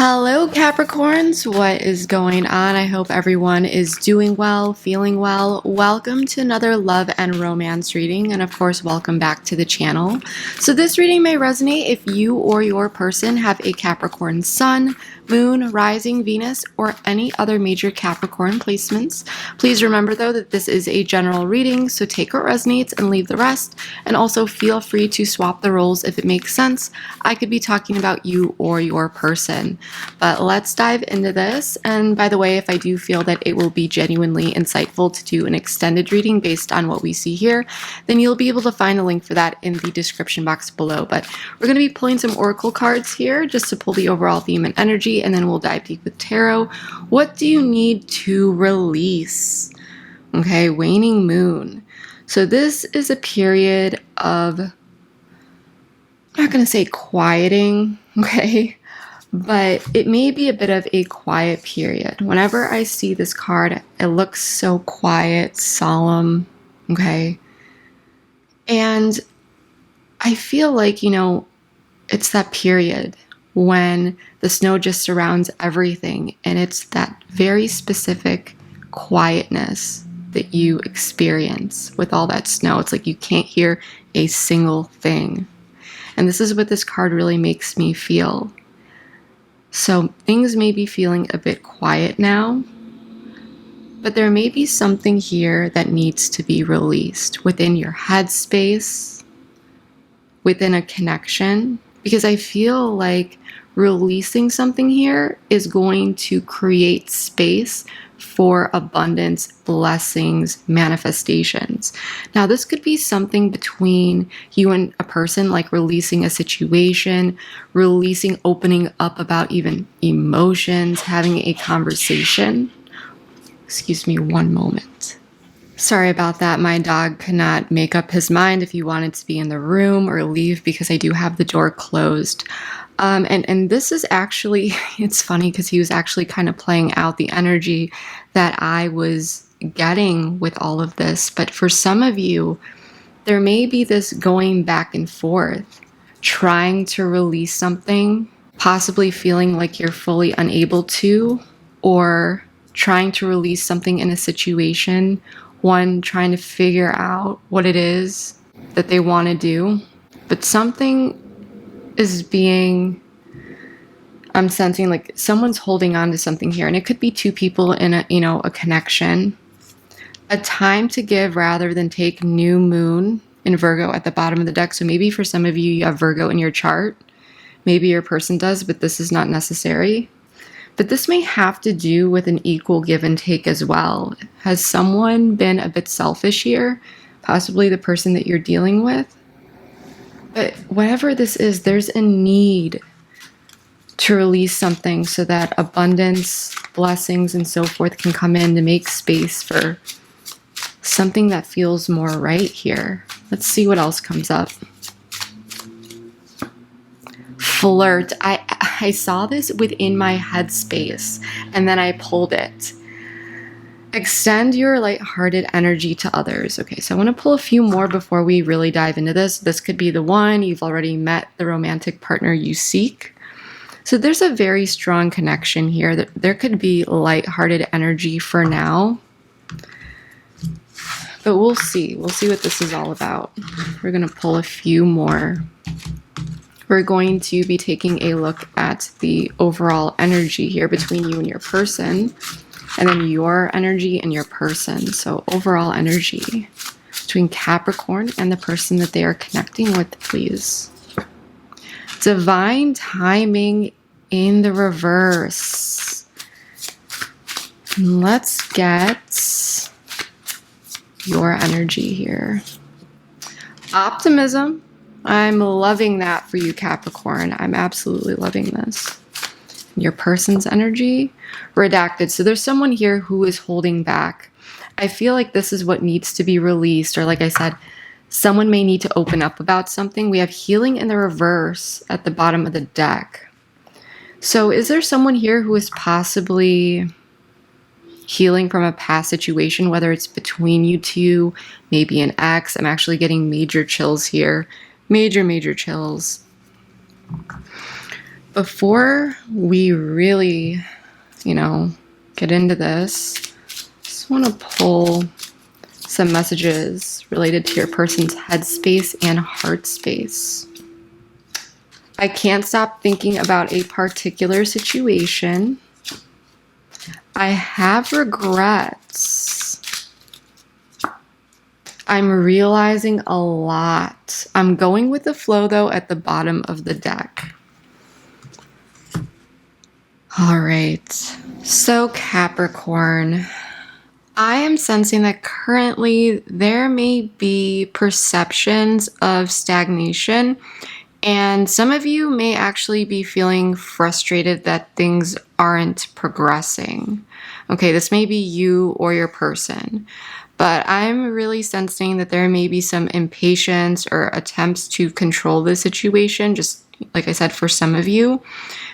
Hello, Capricorns. What is going on? I hope everyone is doing well, feeling well. Welcome to another love and romance reading, and of course, welcome back to the channel. So this reading may resonate if you or your person have a Capricorn sun, moon, rising, Venus, or any other major Capricorn placements. Please remember, though, that this is a general reading, so take what resonates and leave the rest, and also feel free to swap the roles if it makes sense. I could be talking about you or your person. But let's dive into this. And by the way, if I do feel that it will be genuinely insightful to do an extended reading based on what we see here, then you'll be able to find a link for that in the description box below. But we're going to be pulling some oracle cards here just to pull the overall theme and energy, and then we'll dive deep with tarot. What do you need to release? Okay, waning moon. So this is a period of, I'm not going to say quieting, okay? But it may be a bit of a quiet period. Whenever I see this card, it looks so quiet, solemn, okay? And I feel like, it's that period when the snow just surrounds everything, and it's that very specific quietness that you experience with all that snow. It's like you can't hear a single thing. And this is what this card really makes me feel. So things may be feeling a bit quiet now, but there may be something here that needs to be released within your headspace, within a connection, because I feel like releasing something here is going to create space for abundance, blessings, manifestations. Now, this could be something between you and a person, like releasing a situation, releasing, opening up about even emotions, having a conversation. Excuse me one moment. Sorry about that. My dog could not make up his mind if he wanted to be in the room or leave because I do have the door closed. And this is actually, it's funny because he was actually kind of playing out the energy that I was getting with all of this. But for some of you, there may be this going back and forth, trying to release something, possibly feeling like you're fully unable to, or trying to release something in a situation, one trying to figure out what it is that they want to do. But something is being, I'm sensing like someone's holding on to something here, and it could be two people in a connection. A time to give rather than take, new moon in Virgo at the bottom of the deck. So maybe for some of you, you have Virgo in your chart. Maybe your person does, but this is not necessary. But this may have to do with an equal give and take as well. Has someone been a bit selfish here? Possibly the person that you're dealing with? But whatever this is, there's a need to release something so that abundance, blessings, and so forth can come in to make space for something that feels more right here. Let's see what else comes up. Flirt. I saw this within my headspace, and then I pulled it. Extend your lighthearted energy to others. Okay, so I want to pull a few more before we really dive into this. This could be the one. You've already met the romantic partner you seek. So there's a very strong connection here. That there could be lighthearted energy for now. But we'll see. We'll see what this is all about. We're going to pull a few more. We're going to be taking a look at the overall energy here between you and your person, and then your energy and your person. So overall energy between Capricorn and the person that they are connecting with, please. Divine timing in the reverse. Let's get your energy here. Optimism. I'm loving that for you, Capricorn. I'm absolutely loving this. Your person's energy, redacted. So there's someone here who is holding back. I feel like this is what needs to be released, or like I said, someone may need to open up about something. We have healing in the reverse at the bottom of the deck. So is there someone here who is possibly healing from a past situation, whether it's between you two, maybe an ex? I'm actually getting major chills here. Major chills. Before we really, get into this, just want to pull some messages related to your person's headspace and heart space. I can't stop thinking about a particular situation. I have regrets. I'm realizing a lot. I'm going with the flow, though, at the bottom of the deck. All right. So, Capricorn, I am sensing that currently there may be perceptions of stagnation, and some of you may actually be feeling frustrated that things aren't progressing. Okay, this may be you or your person, but I'm really sensing that there may be some impatience or attempts to control the situation, just like I said, for some of you.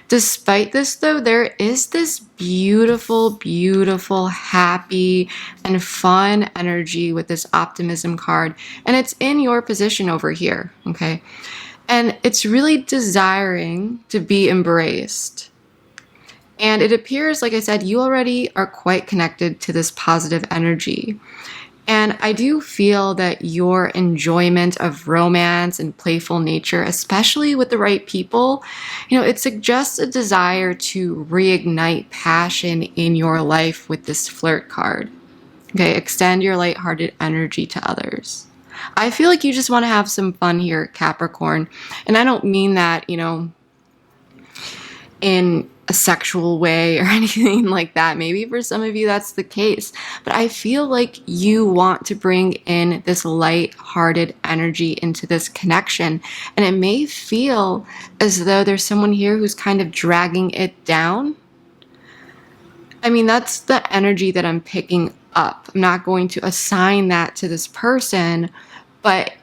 Despite this, though, there is this beautiful, beautiful, happy, and fun energy with this optimism card, and it's in your position over here, okay? And it's really desiring to be embraced. And it appears, like I said, you already are quite connected to this positive energy. And I do feel that your enjoyment of romance and playful nature, especially with the right people, it suggests a desire to reignite passion in your life with this flirt card. Okay, extend your lighthearted energy to others. I feel like you just want to have some fun here, Capricorn. And I don't mean that, in a sexual way or anything like that. Maybe for some of you that's the case, but I feel like you want to bring in this light-hearted energy into this connection, and it may feel as though there's someone here who's kind of dragging it down. I mean, that's the energy that I'm picking up. I'm not going to assign that to this person, but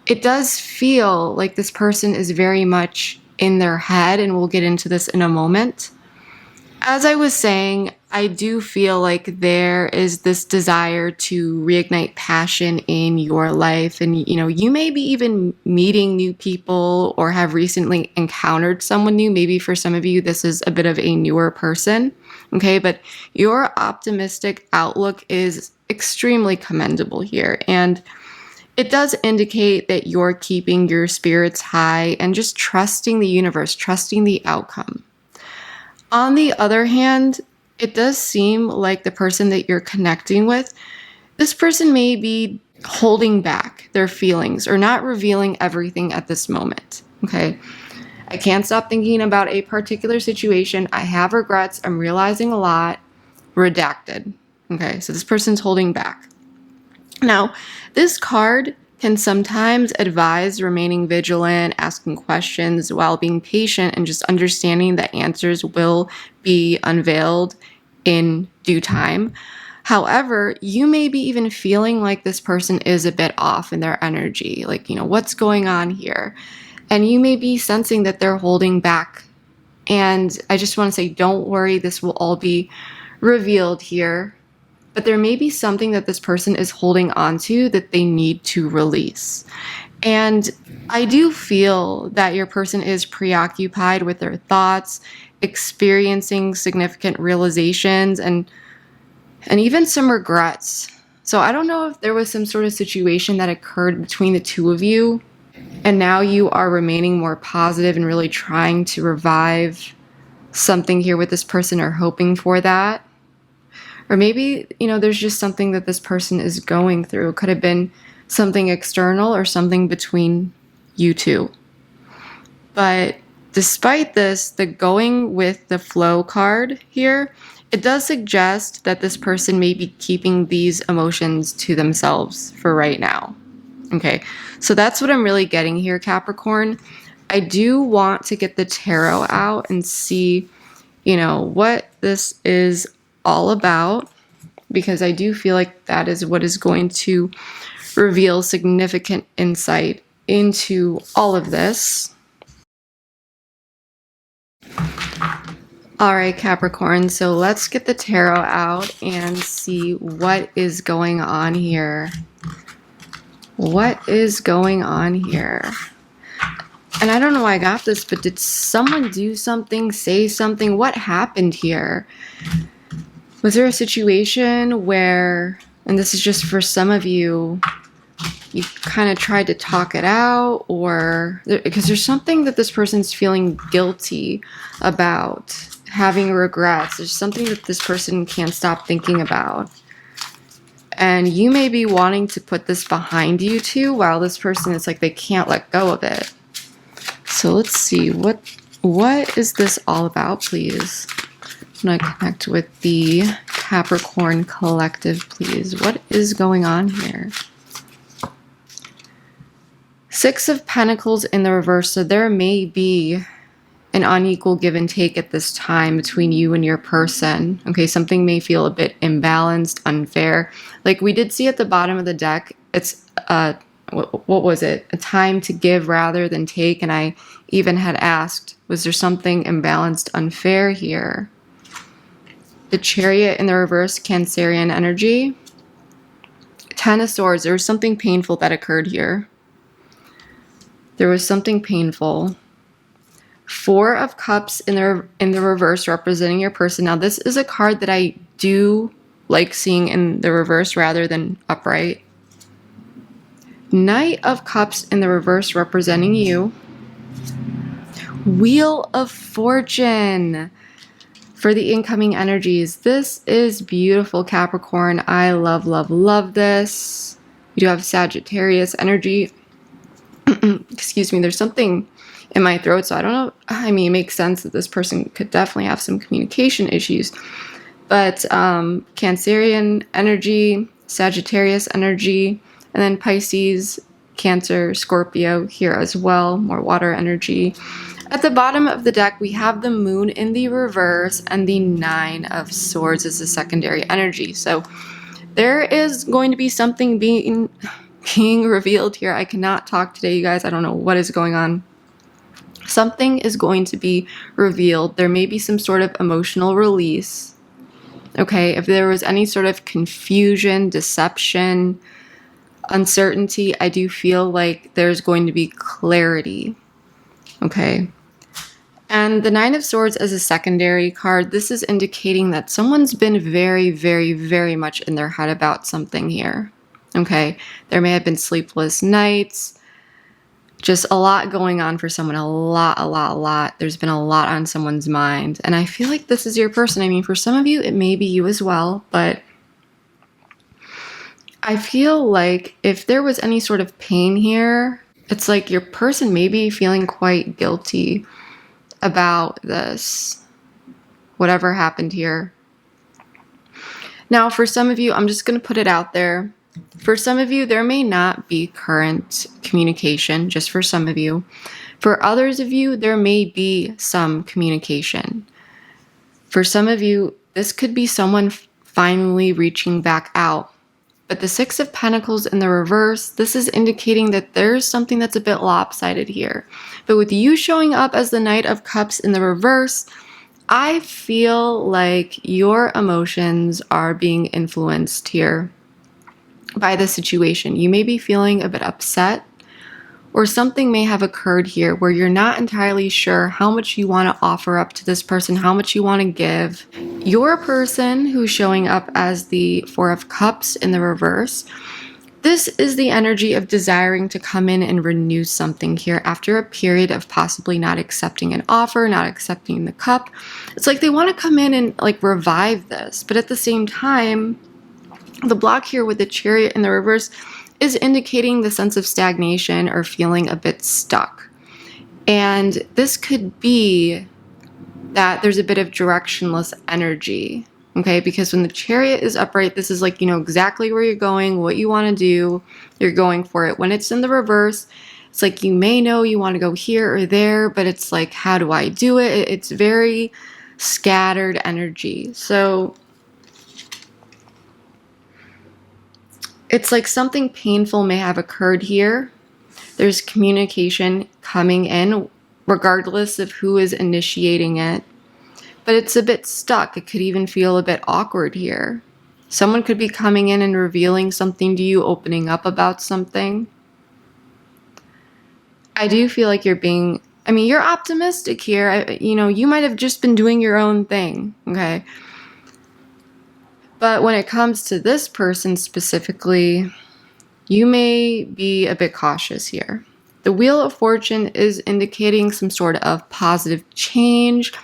it does feel like this person is very much in their head, and we'll get into this in a moment. As I was saying, I do feel like there is this desire to reignite passion in your life, and you may be even meeting new people or have recently encountered someone new. Maybe for some of you this is a bit of a newer person, okay? But your optimistic outlook is extremely commendable here, and it does indicate that you're keeping your spirits high and just trusting the universe, trusting the outcome. On the other hand, it does seem like the person that you're connecting with, this person may be holding back their feelings or not revealing everything at this moment, okay? I can't stop thinking about a particular situation. I have regrets. I'm realizing a lot. Redacted, okay? So this person's holding back. Now, this card can sometimes advise remaining vigilant, asking questions while being patient, and just understanding that answers will be unveiled in due time. However, you may be even feeling like this person is a bit off in their energy, like, what's going on here? And you may be sensing that they're holding back. And I just want to say, don't worry, this will all be revealed here. But there may be something that this person is holding on to that they need to release. And I do feel that your person is preoccupied with their thoughts, experiencing significant realizations, and even some regrets. So I don't know if there was some sort of situation that occurred between the two of you, and now you are remaining more positive and really trying to revive something here with this person, or hoping for that. Or maybe, there's just something that this person is going through. It could have been something external or something between you two. But despite this, the going with the flow card here, it does suggest that this person may be keeping these emotions to themselves for right now. Okay, so that's what I'm really getting here, Capricorn. I do want to get the tarot out and see, what this is all about, because I do feel like that is what is going to reveal significant insight into all of this. All right, Capricorn, so let's get the tarot out and see what is going on here. What is going on here? And I don't know why I got this, but did someone do something, say something? What happened here? Was there a situation where, and this is just for some of you, you kind of tried to talk it out, or because there's something that this person's feeling guilty about, having regrets. There's something that this person can't stop thinking about. And you may be wanting to put this behind you too, while this person is like they can't let go of it. So let's see, what is this all about, please? I'm going to connect with the Capricorn collective, please. What is going on here? Six of Pentacles in the reverse. So there may be an unequal give and take at this time between you and your person. Okay, something may feel a bit imbalanced, unfair. Like we did see at the bottom of the deck, it's what was it? A time to give rather than take. And I even had asked, was there something imbalanced, unfair here? The Chariot in the reverse, Cancerian energy. Ten of Swords. There was something painful that occurred here. There was something painful. Four of Cups in the reverse, representing your person. Now, this is a card that I do like seeing in the reverse rather than upright. Knight of Cups in the reverse, representing you. Wheel of Fortune for the incoming energies. This is beautiful, Capricorn. I love, love, love this. You do have Sagittarius energy. Excuse me, there's something in my throat, so I don't know. I mean, it makes sense that this person could definitely have some communication issues. But Cancerian energy, Sagittarius energy, and then Pisces, Cancer, Scorpio here as well, more water energy. At the bottom of the deck, we have the Moon in the reverse and the Nine of Swords as the secondary energy. So there is going to be something being revealed here. I cannot talk today, you guys. I don't know what is going on. Something is going to be revealed. There may be some sort of emotional release. Okay, if there was any sort of confusion, deception, uncertainty, I do feel like there's going to be clarity. Okay. And the Nine of Swords as a secondary card, this is indicating that someone's been very, very, very much in their head about something here. Okay. There may have been sleepless nights, just a lot going on for someone, a lot. There's been a lot on someone's mind. And I feel like this is your person. I mean, for some of you, it may be you as well, but I feel like if there was any sort of pain here, it's like your person may be feeling quite guilty about this, whatever happened here. Now, for some of you, I'm just going to put it out there. For some of you, there may not be current communication, just for some of you. For others of you, there may be some communication. For some of you, this could be someone finally reaching back out. But the Six of Pentacles in the reverse, this is indicating that there's something that's a bit lopsided here. But with you showing up as the Knight of Cups in the reverse, I feel like your emotions are being influenced here by the situation. You may be feeling a bit upset, or something may have occurred here where you're not entirely sure how much you want to offer up to this person, how much you want to give. Your person who's showing up as the Four of Cups in the reverse, this is the energy of desiring to come in and renew something here after a period of possibly not accepting an offer, not accepting the cup. It's like they want to come in and like revive this, but at the same time, the block here with the Chariot in the reverse is indicating the sense of stagnation or feeling a bit stuck. And this could be that there's a bit of directionless energy, okay? Because when the Chariot is upright, this is like, you know exactly where you're going, what you want to do, you're going for it. When it's in the reverse, it's like you may know you want to go here or there, but it's like, how do I do it? It's very scattered energy. So it's like something painful may have occurred here. There's communication coming in, regardless of who is initiating it. But it's a bit stuck. It could even feel a bit awkward here. Someone could be coming in and revealing something to you, opening up about something. I do feel like you're optimistic here. You might have just been doing your own thing, okay? But when it comes to this person specifically, you may be a bit cautious here. The Wheel of Fortune is indicating some sort of positive change,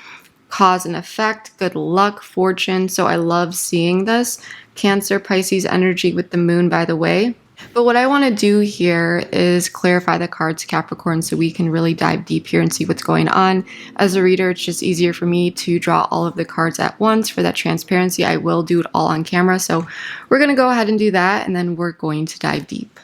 cause and effect, good luck, fortune. So I love seeing this. Cancer, Pisces energy with the moon, by the way. But what I want to do here is clarify the cards, Capricorn, so we can really dive deep here and see what's going on. As a reader, it's just easier for me to draw all of the cards at once for that transparency. I will do it all on camera. So we're going to go ahead and do that, and then we're going to dive deep.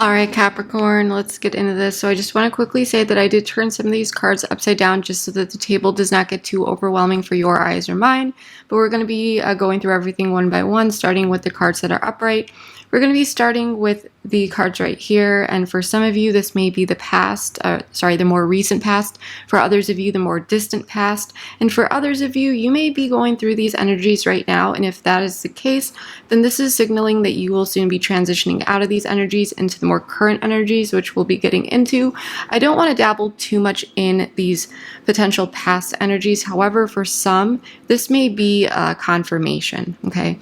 All right, Capricorn, let's get into this. So I just want to quickly say that I did turn some of these cards upside down just so that the table does not get too overwhelming for your eyes or mine. But we're going to be going through everything one by one, starting with the cards that are upright. We're going to be starting with the cards right here, and for some of you, this may be the past, the more recent past. For others of you, the more distant past. And for others of you, you may be going through these energies right now, and if that is the case, then this is signaling that you will soon be transitioning out of these energies into the more current energies, which we'll be getting into. I don't want to dabble too much in these potential past energies. However, for some, this may be a confirmation, okay?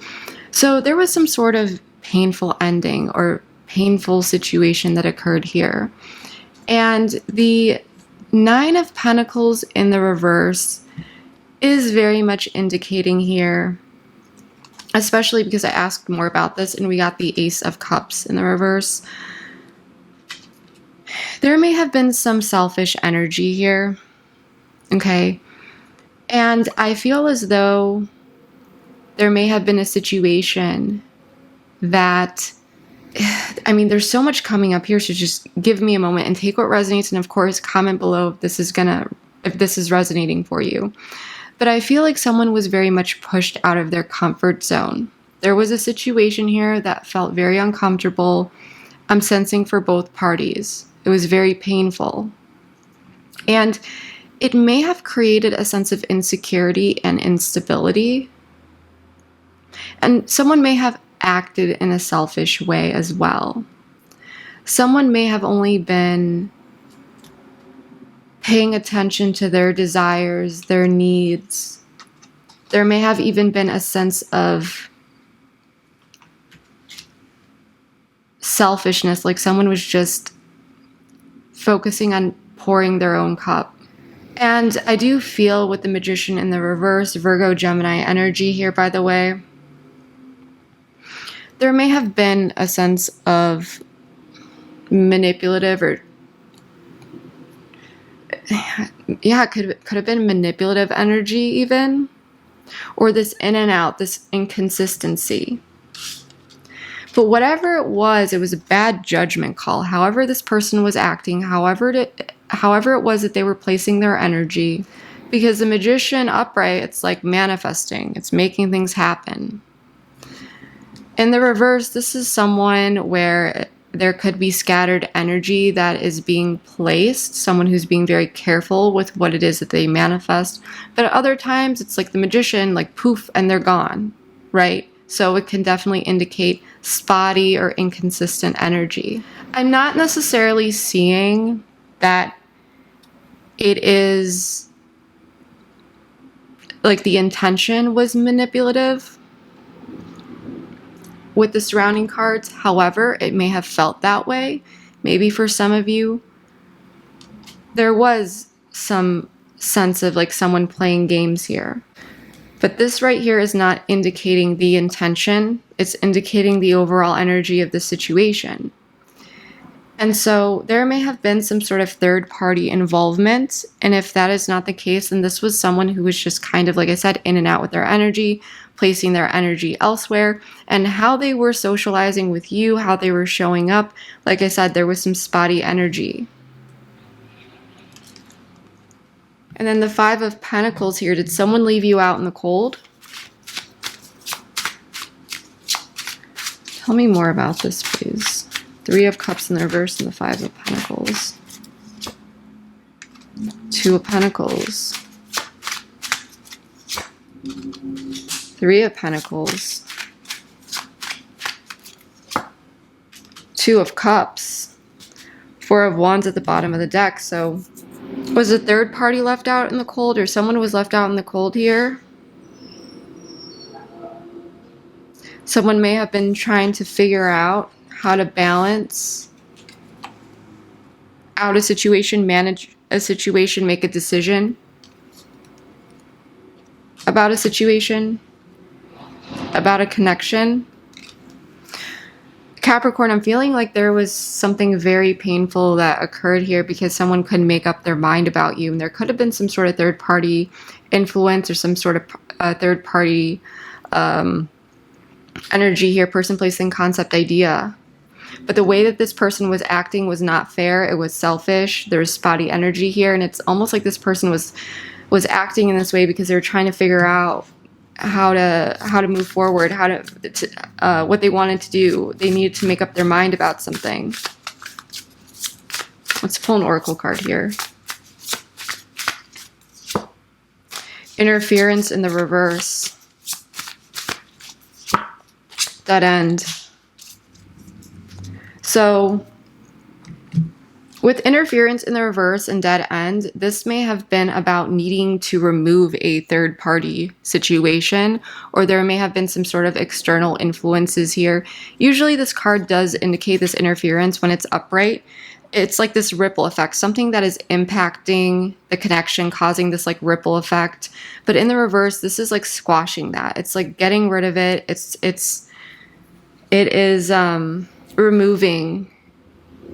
So there was some sort of painful ending or painful situation that occurred here. And the Nine of Pentacles in the reverse is very much indicating here, especially because I asked more about this and we got the Ace of Cups in the reverse. There may have been some selfish energy here, okay? And I feel as though there may have been a situation that, there's so much coming up here, so just give me a moment and take what resonates, and of course comment below if this is resonating for you. But I feel like someone was very much pushed out of their comfort zone. There was a situation here that felt very uncomfortable. I'm sensing for both parties. It was very painful. And it may have created a sense of insecurity and instability. And someone may have acted in a selfish way as well. Someone may have only been paying attention to their desires, their needs. There may have even been a sense of selfishness, like someone was just focusing on pouring their own cup. And I do feel with the Magician in the reverse, Virgo, Gemini energy here, by the way, there may have been a sense of manipulative or it could have been manipulative energy even, or this in and out, this inconsistency. But whatever it was a bad judgment call. However this person was acting, however it was that they were placing their energy, because the Magician upright, it's like manifesting, it's making things happen. In the reverse, this is someone where there could be scattered energy that is being placed, someone who's being very careful with what it is that they manifest. But at other times, it's like the Magician, like poof, and they're gone, right? So it can definitely indicate spotty or inconsistent energy. I'm not necessarily seeing that it is like the intention was manipulative with the surrounding cards. However, it may have felt that way. Maybe for some of you, there was some sense of like someone playing games here. But this right here is not indicating the intention. It's indicating the overall energy of the situation. And so there may have been some sort of third-party involvement. And if that is not the case, then this was someone who was just kind of, like I said, in and out with their energy, placing their energy elsewhere, and how they were socializing with you, how they were showing up. Like I said, there was some spotty energy. And then the Five of Pentacles here. Did someone leave you out in the cold? Tell me more about this, please. Three of Cups in the reverse and the Five of Pentacles. Two of Pentacles. Three of Pentacles. Two of Cups. Four of Wands at the bottom of the deck. So was a third party left out in the cold, or someone was left out in the cold here? Someone may have been trying to figure out how to balance out a situation, manage a situation, make a decision about a situation, about a connection. Capricorn, I'm feeling like there was something very painful that occurred here because someone couldn't make up their mind about you. And there could have been some sort of third party influence or some sort of third party energy here, person, place, thing, concept, idea. But the way that this person was acting was not fair. It was selfish. There was spotty energy here. And it's almost like this person was acting in this way because they were trying to figure out how to move forward, what they wanted to do. They needed to make up their mind about something. Let's pull an oracle card here. Interference in the reverse. Dead end. So with interference in the reverse and dead end, this may have been about needing to remove a third party situation, or there may have been some sort of external influences here. Usually this card does indicate this interference when it's upright. It's like this ripple effect, something that is impacting the connection, causing this like ripple effect. But in the reverse, this is like squashing that. It's like getting rid of it. It is removing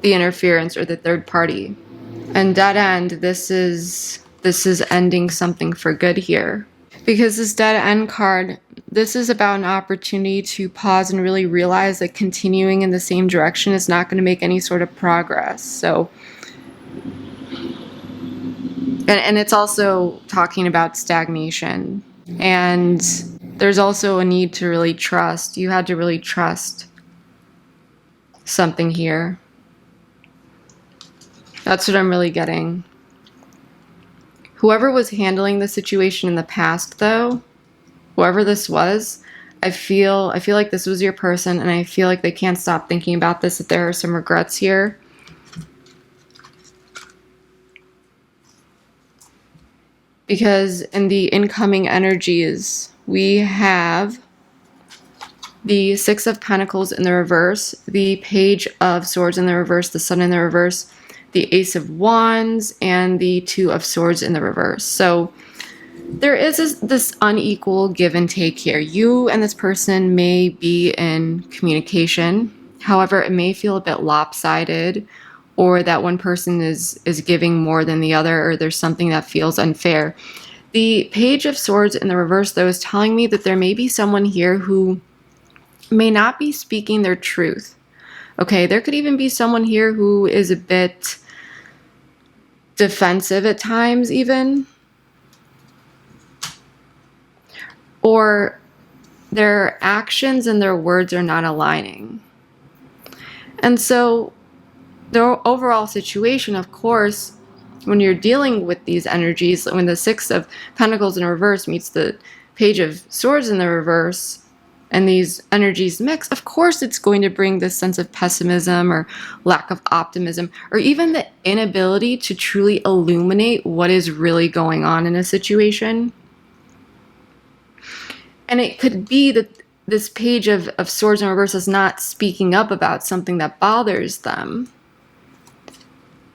the interference or the third party. And dead end, this is ending something for good here. Because this dead end card, this is about an opportunity to pause and really realize that continuing in the same direction is not going to make any sort of progress. So, and it's also talking about stagnation. And there's also a need to really trust. You had to really trust something here. That's what I'm really getting. Whoever was handling the situation in the past, though, whoever this was, I feel like this was your person, and I feel like they can't stop thinking about this, that there are some regrets here. Because in the incoming energies, we have the Six of Pentacles in the reverse, the Page of Swords in the reverse, the Sun in the reverse, the Ace of Wands, and the Two of Swords in the reverse. So there is this unequal give and take here. You and this person may be in communication. However, it may feel a bit lopsided, or that one person is giving more than the other, or there's something that feels unfair. The Page of Swords in the reverse, though, is telling me that there may be someone here who may not be speaking their truth. Okay, there could even be someone here who is a bit defensive at times even. Or their actions and their words are not aligning. And so the overall situation, of course, when you're dealing with these energies, when the Six of Pentacles in reverse meets the Page of Swords in the reverse, and these energies mix, of course it's going to bring this sense of pessimism or lack of optimism, or even the inability to truly illuminate what is really going on in a situation. And it could be that this Page of Swords in reverse is not speaking up about something that bothers them.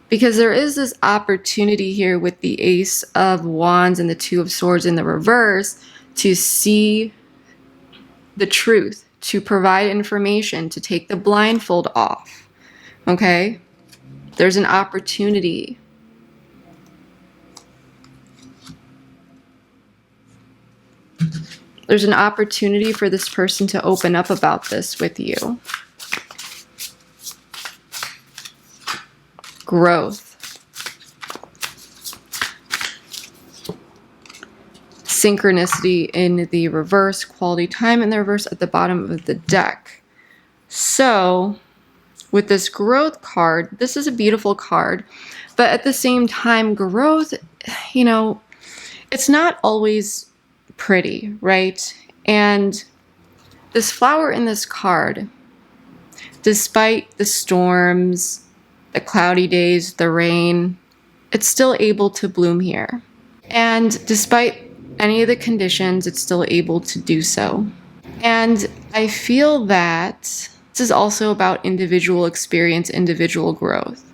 Because there is this opportunity here with the Ace of Wands and the Two of Swords in the reverse to see the truth, to provide information, to take the blindfold off. Okay? There's an opportunity. There's an opportunity for this person to open up about this with you. Growth. synchronicity in the reverse, quality time in the reverse at the bottom of the deck. So with this growth card, this is a beautiful card, but at the same time, growth, you know, it's not always pretty, right? And this flower in this card, despite the storms, the cloudy days, the rain, it's still able to bloom here. And despite any of the conditions, it's still able to do so. And I feel that this is also about individual experience, individual growth.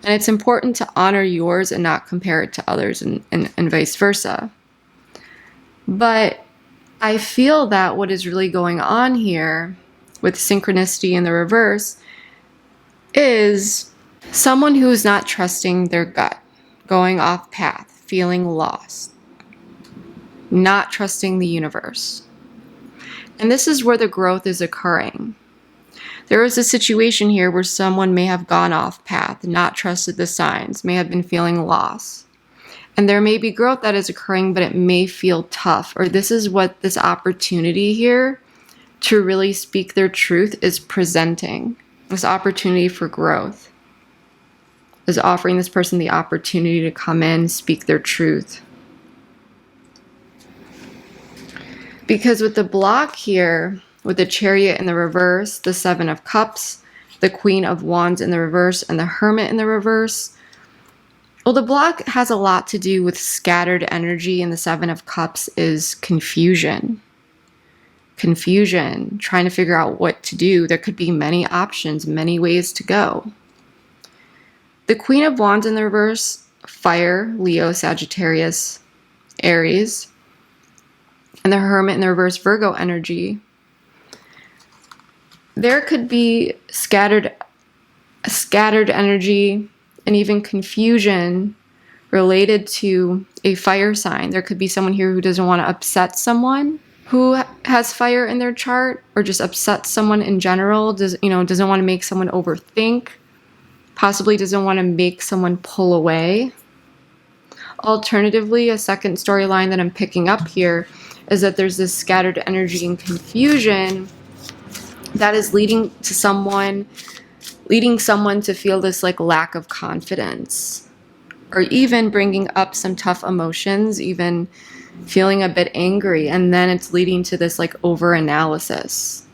And it's important to honor yours and not compare it to others and vice versa. But I feel that what is really going on here with synchronicity in the reverse is someone who is not trusting their gut, going off path, feeling lost, not trusting the universe. And this is where the growth is occurring. There is a situation here where someone may have gone off path, not trusted the signs, may have been feeling lost. And there may be growth that is occurring, but it may feel tough. Or this is what this opportunity here to really speak their truth is presenting. This opportunity for growth is offering this person the opportunity to come in, speak their truth. Because with the block here, with the Chariot in the reverse, the Seven of Cups, the Queen of Wands in the reverse, and the Hermit in the reverse, well, the block has a lot to do with scattered energy, and the Seven of Cups is confusion. Confusion, trying to figure out what to do. There could be many options, many ways to go. The Queen of Wands in the reverse, fire, Leo, Sagittarius, Aries, and the Hermit in the reverse, Virgo energy. There could be scattered energy and even confusion related to a fire sign. There could be someone here who doesn't want to upset someone who has fire in their chart, or just upset someone in general, doesn't want to make someone overthink, possibly doesn't want to make someone pull away. Alternatively, a second storyline that I'm picking up here is that there's this scattered energy and confusion that is leading someone to feel this like lack of confidence, or even bringing up some tough emotions, even feeling a bit angry, and then it's leading to this like over analysis.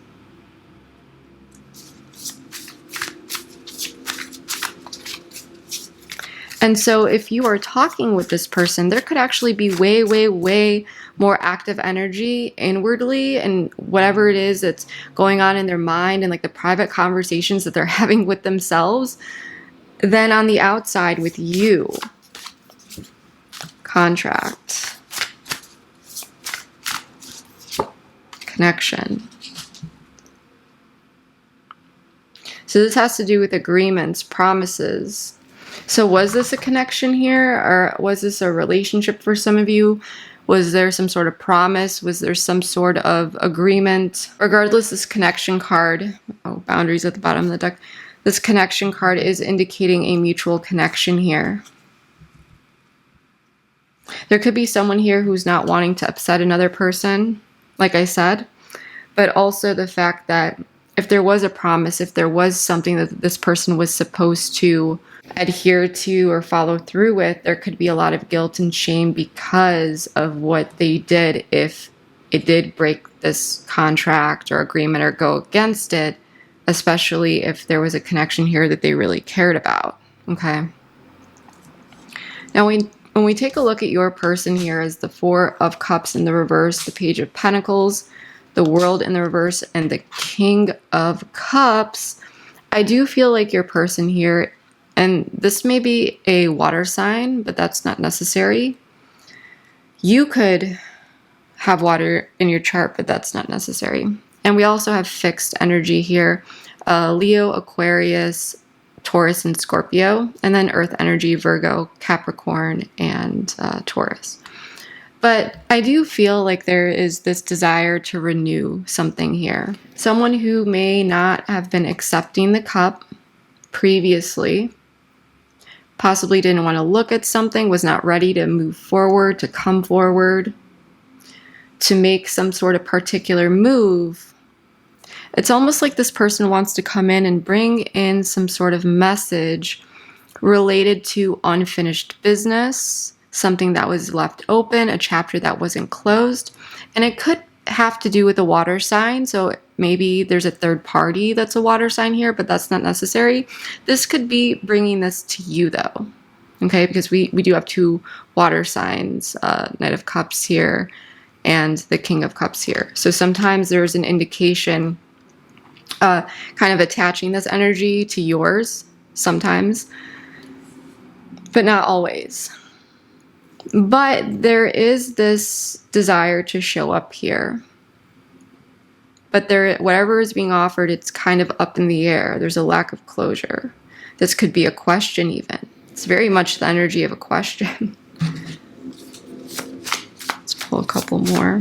And so if you are talking with this person, there could actually be way, way, way more active energy inwardly, and whatever it is that's going on in their mind and like the private conversations that they're having with themselves than on the outside with you. Contract. Connection. So this has to do with agreements, promises. So was this a connection here, or was this a relationship for some of you? Was there some sort of promise? Was there some sort of agreement? Regardless, this connection card, boundaries at the bottom of the deck, this connection card is indicating a mutual connection here. There could be someone here who's not wanting to upset another person, like I said, but also the fact that if there was a promise, if there was something that this person was supposed to adhere to or follow through with, there could be a lot of guilt and shame because of what they did if it did break this contract or agreement or go against it, especially if there was a connection here that they really cared about. Okay. Now, when we take a look at your person here as the Four of Cups in the reverse, the Page of Pentacles, the World in the reverse, and the King of Cups, I do feel like your person here, and this may be a water sign, but that's not necessary. You could have water in your chart, but that's not necessary. And we also have fixed energy here. Leo, Aquarius, Taurus, and Scorpio. And then earth energy, Virgo, Capricorn, and Taurus. But I do feel like there is this desire to renew something here. Someone who may not have been accepting the cup previously, possibly didn't want to look at something, was not ready to move forward, to come forward. to make some sort of particular move, it's almost like this person wants to come in and bring in some sort of message related to unfinished business, something that was left open, a chapter that wasn't closed. And it could have to do with a water sign. So maybe there's a third party that's a water sign here, but that's not necessary. This could be bringing this to you though. Okay, because we do have two water signs, Knight of Cups here and the King of Cups here. So sometimes there's an indication kind of attaching this energy to yours sometimes, but not always. But there is this desire to show up here. But whatever is being offered, it's kind of up in the air. There's a lack of closure. This could be a question even. It's very much the energy of a question. Let's pull a couple more.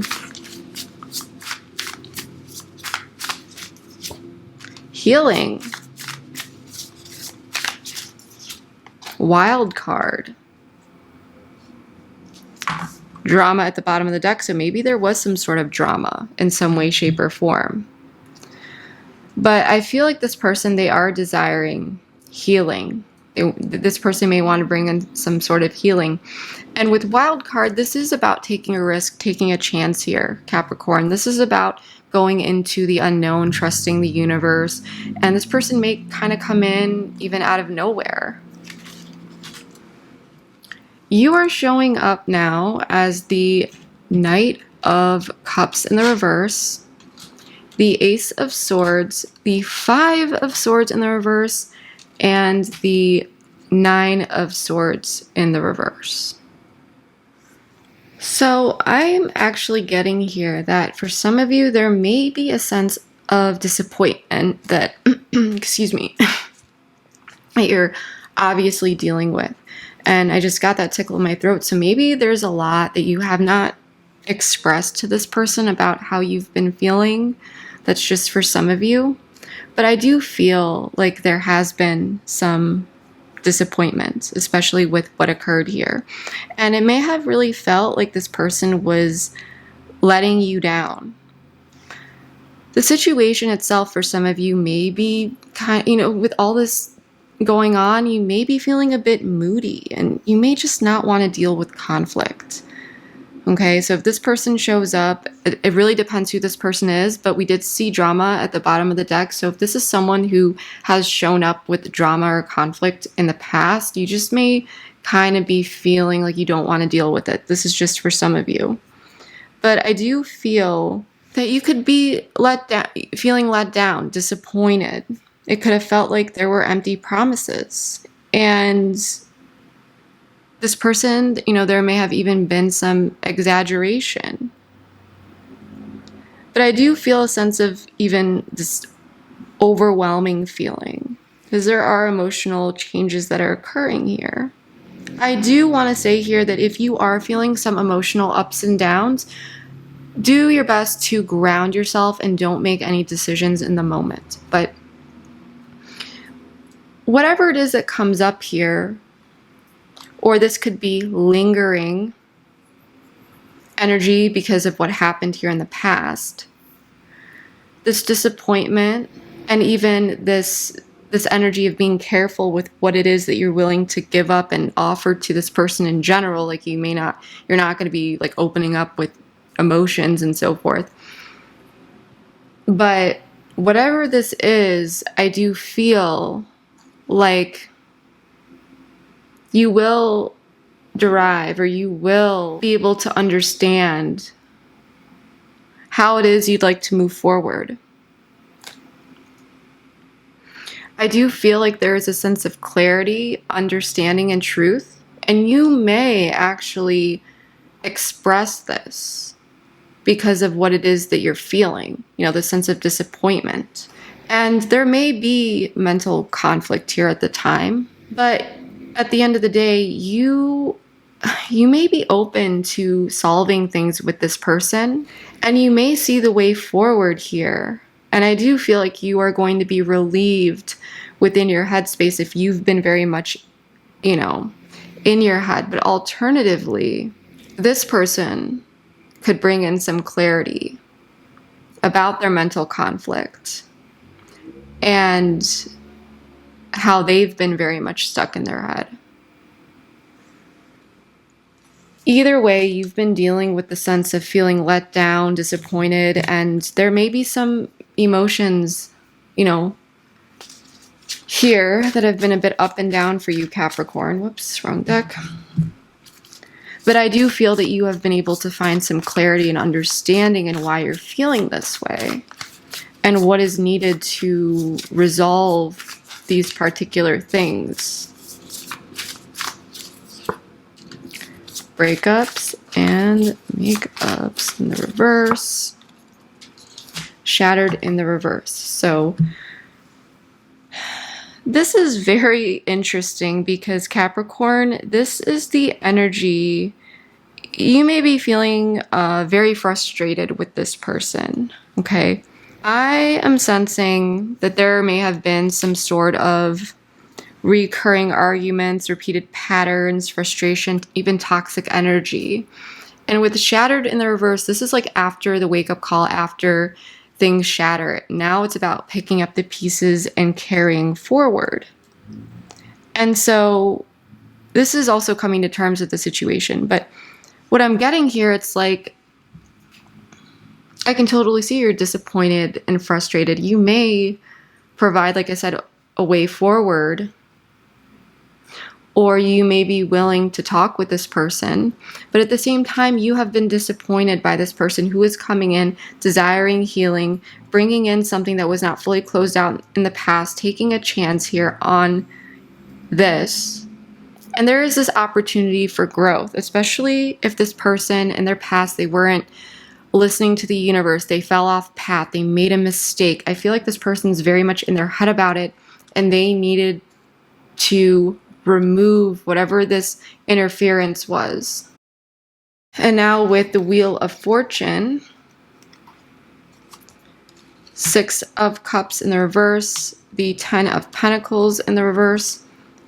Healing. Wild card. Drama at the bottom of the deck, so maybe there was some sort of drama in some way, shape, or form. But I feel like this person, they are desiring healing. This person may want to bring in some sort of healing. And with wild card, this is about taking a risk, taking a chance here, Capricorn. This is about going into the unknown, trusting the universe. And this person may kind of come in even out of nowhere. You are showing up now as the Knight of Cups in the reverse, the Ace of Swords, the Five of Swords in the reverse, and the Nine of Swords in the reverse. So I'm actually getting here that for some of you, there may be a sense of disappointment that, excuse me, that you're obviously dealing with. And I just got that tickle in my throat. So maybe there's a lot that you have not expressed to this person about how you've been feeling. That's just for some of you. But I do feel like there has been some disappointment, especially with what occurred here. And it may have really felt like this person was letting you down. The situation itself for some of you may be kind of, with all this going on, you may be feeling a bit moody and you may just not want to deal with conflict. Okay, so if this person shows up, it really depends who this person is, but we did see drama at the bottom of the deck. So if this is someone who has shown up with drama or conflict in the past, you just may kind of be feeling like you don't want to deal with it. This is just for some of you. But I do feel that you could be let down, feeling let down, disappointed. It could have felt like there were empty promises. And this person, there may have even been some exaggeration. But I do feel a sense of even this overwhelming feeling, because there are emotional changes that are occurring here. I do want to say here that if you are feeling some emotional ups and downs, do your best to ground yourself and don't make any decisions in the moment. But whatever it is that comes up here, or this could be lingering energy because of what happened here in the past, this disappointment and even this energy of being careful with what it is that you're willing to give up and offer to this person in general. Like you're not going to be like opening up with emotions and so forth. But whatever this is, I do feel like you will derive, or you will be able to understand how it is you'd like to move forward. I do feel like there is a sense of clarity, understanding, and truth, and you may actually express this because of what it is that you're feeling, the sense of disappointment. And there may be mental conflict here at the time, but at the end of the day, you may be open to solving things with this person, and you may see the way forward here. And I do feel like you are going to be relieved within your headspace if you've been very much, in your head. But alternatively, this person could bring in some clarity about their mental conflict and how they've been very much stuck in their head. Either way, you've been dealing with the sense of feeling let down, disappointed, and there may be some emotions, here that have been a bit up and down for you, Capricorn. Whoops, wrong deck. But I do feel that you have been able to find some clarity and understanding in why you're feeling this way and what is needed to resolve these particular things. Breakups and makeups in the reverse. Shattered in the reverse. So this is very interesting because Capricorn, this is the energy. You may be feeling very frustrated with this person, okay? I am sensing that there may have been some sort of recurring arguments, repeated patterns, frustration, even toxic energy. And with shattered in the reverse, this is like after the wake-up call, after things shatter. Now it's about picking up the pieces and carrying forward. And so this is also coming to terms with the situation. But what I'm getting here, it's like, I can totally see you're disappointed and frustrated. You may provide, like I said, a way forward, or you may be willing to talk with this person, but at the same time, you have been disappointed by this person who is coming in, desiring healing, bringing in something that was not fully closed out in the past, taking a chance here on this. And there is this opportunity for growth, especially if this person in their past, they weren't listening to the universe, they fell off path, they made a mistake. I feel like this person's very much in their head about it, and they needed to remove whatever this interference was. And now with the Wheel of Fortune, 6 of Cups in the reverse, the 10 of Pentacles in the reverse,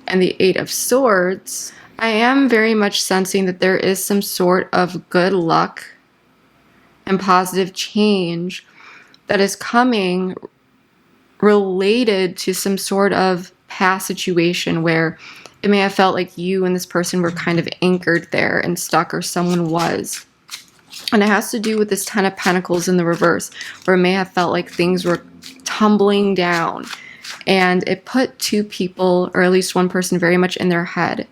and the 8 of Swords, I am very much sensing that there is some sort of good luck and positive change that is coming related to some sort of past situation where it may have felt like you and this person were kind of anchored there and stuck, or someone was. And it has to do with this 10 of Pentacles in the reverse, where it may have felt like things were tumbling down. And it put 2 people, or at least one person, very much in their head.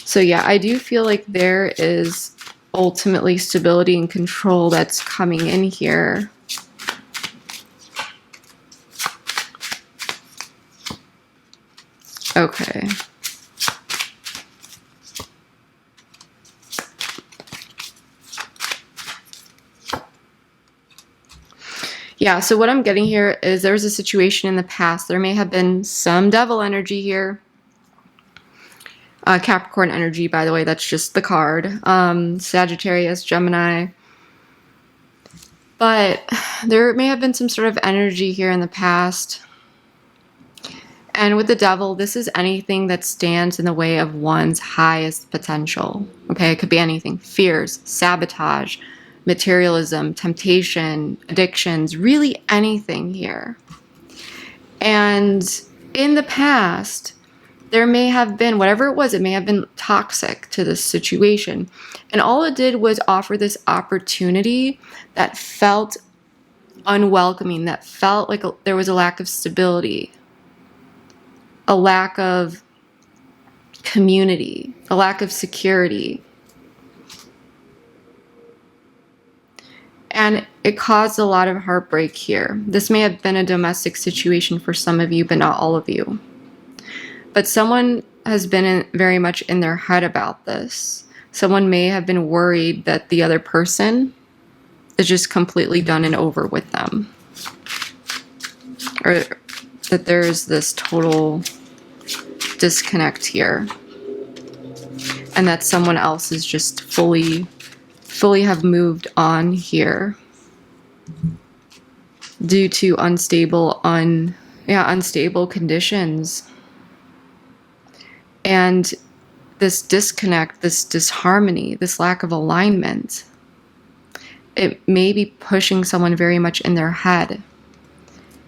So yeah, I do feel like there is ultimately stability and control that's coming in here. Okay. Yeah, so what I'm getting here is there's a situation in the past. There may have been some devil energy here. Capricorn energy, by the way, that's just the card. Sagittarius, Gemini. But there may have been some sort of energy here in the past. And with the devil, this is anything that stands in the way of one's highest potential. Okay, it could be anything. Fears, sabotage, materialism, temptation, addictions, really anything here. And in the past, there may have been, whatever it was, it may have been toxic to this situation. And all it did was offer this opportunity that felt unwelcoming, that felt like there was a lack of stability, a lack of community, a lack of security. And it caused a lot of heartbreak here. This may have been a domestic situation for some of you, but not all of you. But someone has been very much in their head about this. Someone may have been worried that the other person is just completely done and over with them. Or that there's this total disconnect here. And that someone else is just fully have moved on here. Due to unstable conditions. And this disconnect, this disharmony, this lack of alignment. It may be pushing someone very much in their head,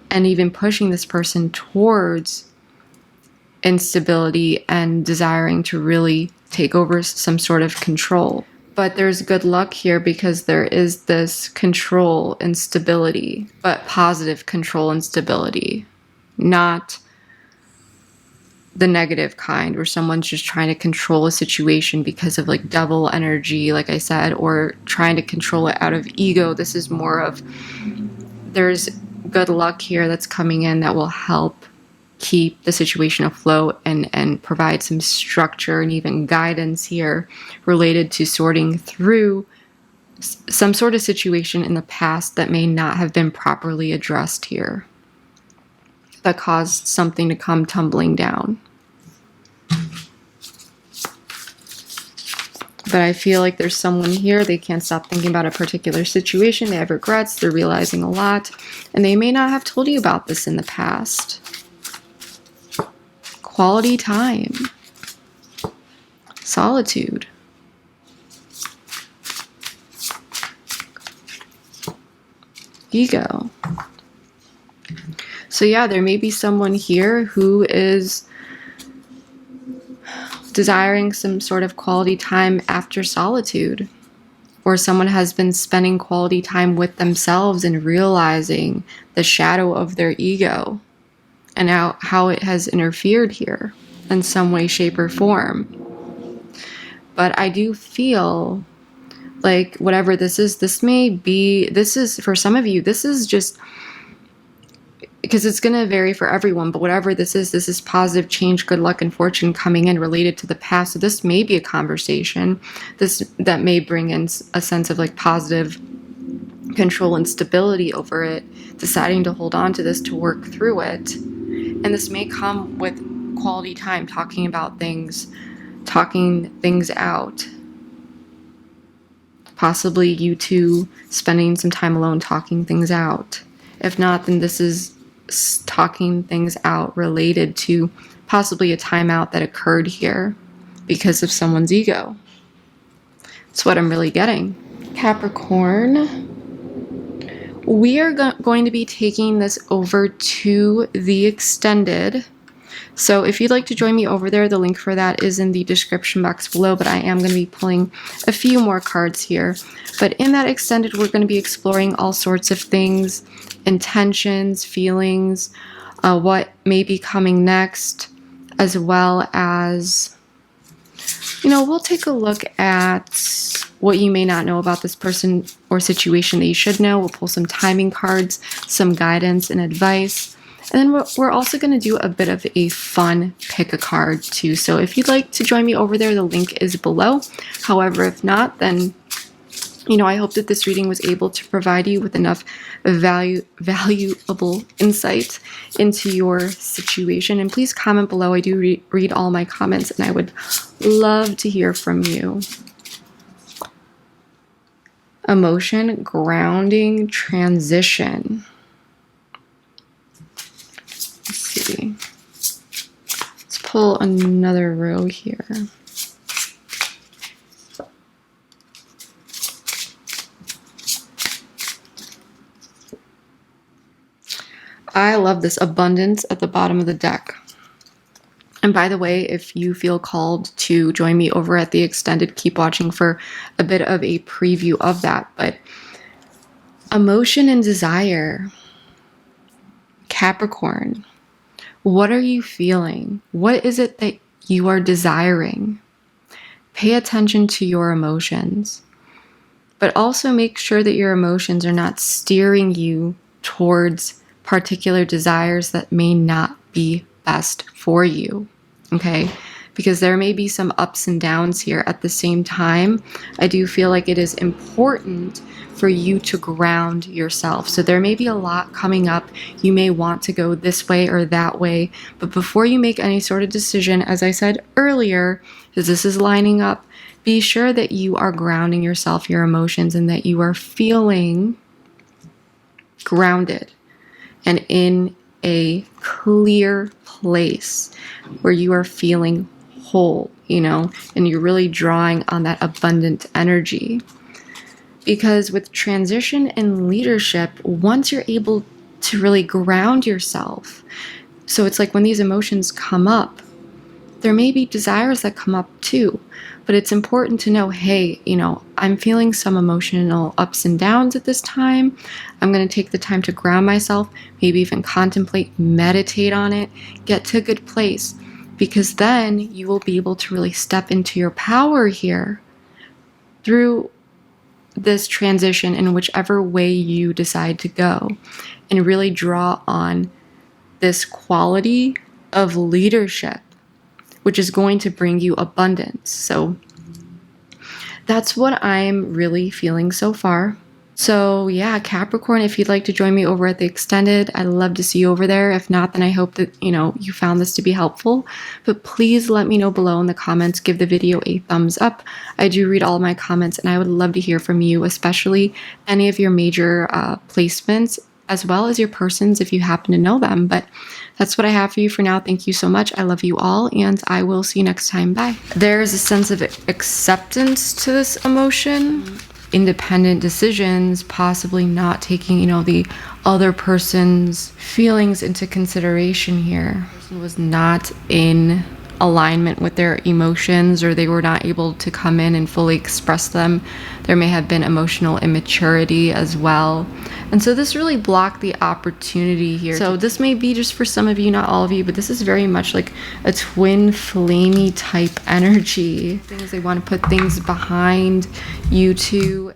and even pushing this person towards instability and desiring to really take over some sort of control. But there's good luck here because there is this control and stability, but positive control and stability, not the negative kind where someone's just trying to control a situation because of like devil energy, like I said, or trying to control it out of ego. This is more of, there's good luck here that's coming in that will help keep the situation afloat and provide some structure and even guidance here related to sorting through some sort of situation in the past that may not have been properly addressed here, that caused something to come tumbling down. But I feel like there's someone here, they can't stop thinking about a particular situation, they have regrets, they're realizing a lot, and they may not have told you about this in the past. Quality time. Solitude. Ego. So yeah, there may be someone here who is desiring some sort of quality time after solitude, or someone has been spending quality time with themselves and realizing the shadow of their ego and how it has interfered here in some way, shape, or form. But I do feel like whatever this is, this is for some of you, this is just, because it's going to vary for everyone, but whatever this is positive change, good luck, and fortune coming in related to the past. So this may be a conversation that may bring in a sense of like positive control and stability over it, deciding to hold on to this, to work through it. And this may come with quality time, talking about things, talking things out. Possibly you two spending some time alone talking things out. If not, then this is talking things out related to possibly a timeout that occurred here because of someone's ego. That's what I'm really getting. Capricorn, we are going to be taking this over to the extended. So if you'd like to join me over there, the link for that is in the description box below, but I am going to be pulling a few more cards here. But in that extended, we're going to be exploring all sorts of things, intentions, feelings, what may be coming next, as well as, we'll take a look at what you may not know about this person or situation that you should know. We'll pull some timing cards, some guidance and advice. And then we're also going to do a bit of a fun pick a card too. So if you'd like to join me over there, the link is below. However, if not, then I hope that this reading was able to provide you with enough valuable insight into your situation. And please comment below. I do read all my comments, and I would love to hear from you. Emotion, grounding, transition. Let's see. Let's pull another row here. I love this abundance at the bottom of the deck. And by the way, if you feel called to join me over at the extended, keep watching for a bit of a preview of that. But emotion and desire. Capricorn, what are you feeling? What is it that you are desiring? Pay attention to your emotions, but also make sure that your emotions are not steering you towards particular desires that may not be best for you, okay? Because there may be some ups and downs here. At the same time, I do feel like it is important for you to ground yourself. So there may be a lot coming up. You may want to go this way or that way, but before you make any sort of decision, as I said earlier, because this is lining up, be sure that you are grounding yourself, your emotions, and that you are feeling grounded and in a clear place where you are feeling whole, you know, and you're really drawing on that abundant energy. Because with transition and leadership, once you're able to really ground yourself, so it's like when these emotions come up, there may be desires that come up too, but it's important to know, hey, you know, I'm feeling some emotional ups and downs at this time. I'm going to take the time to ground myself, maybe even contemplate, meditate on it, get to a good place, because then you will be able to really step into your power here through this transition in whichever way you decide to go, and really draw on this quality of leadership, which is going to bring you abundance. So that's what I'm really feeling so far. So yeah, Capricorn, if you'd like to join me over at the extended, I'd love to see you over there. If not, then I hope that, you know, you found this to be helpful. But please let me know below in the comments. Give the video a thumbs up. I do read all of my comments, and I would love to hear from you, especially any of your major placements, as well as your persons if you happen to know them. But that's what I have for you for now. Thank you so much. I love you all, and I will see you next time. Bye. There's a sense of acceptance to this emotion. Independent decisions, possibly not taking, you know, the other person's feelings into consideration here. The person was not in alignment with their emotions, or they were not able to come in and fully express them. There may have been emotional immaturity as well. And so this really blocked the opportunity here. So this may be just for some of you, not all of you, but this is very much like a twin flamey type energy. Things they want to put things behind you two.